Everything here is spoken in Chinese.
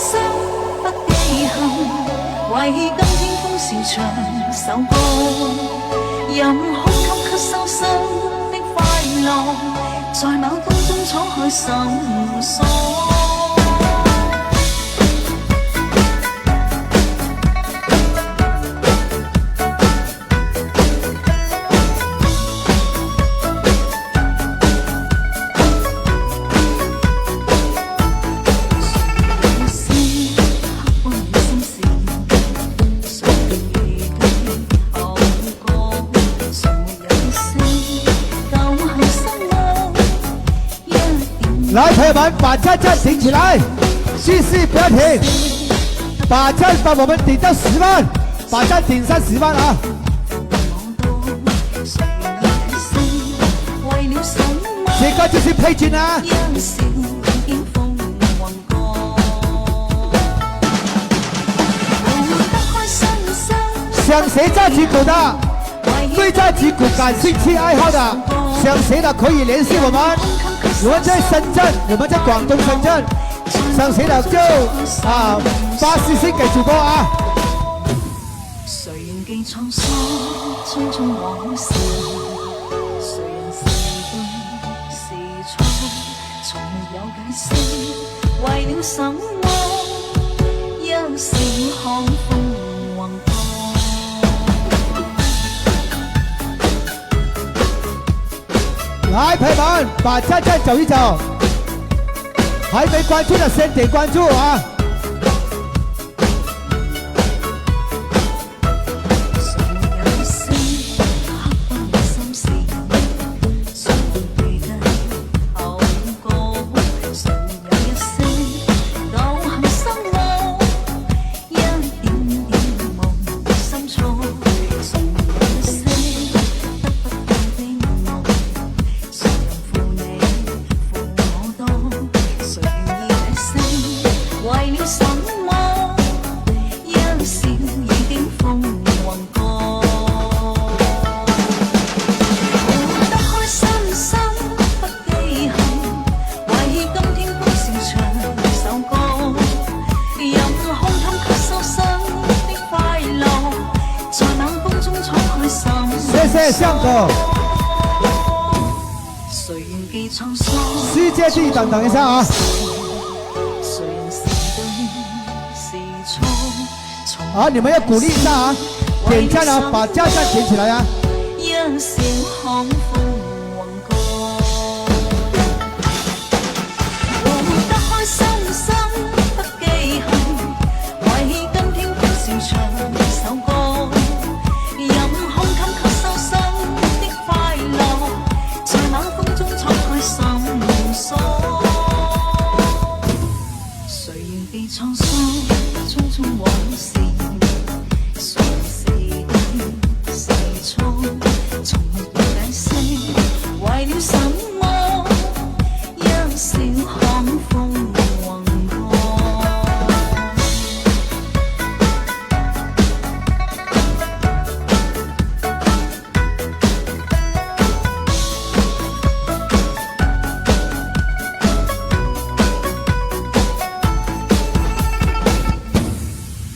心不記恨，為今天風潮長首歌，任胸襟給收生的快樂，在某風中敞開心鎖。来，朋友们，把赞赞顶起来，继续不要停，把赞把我们顶到10万，把赞顶上10万啊！这个就是配军啊！想学炸鸡骨的，对炸鸡骨感兴趣爱好的，想学的可以联系我们。我们在深圳，我们在广东深圳，想学的就发私信给主播啊。誰願記滄桑追蹤往事，誰人是對是錯，從沒有解釋，為了什麼一笑看風雲過。来，朋友们，把赞赞走一走，还没关注的先点关注啊！向哥，世界第一等一下啊！好，你们要鼓励一下啊，点赞啊，把赞赞点起来啊！在冷風中敞開心。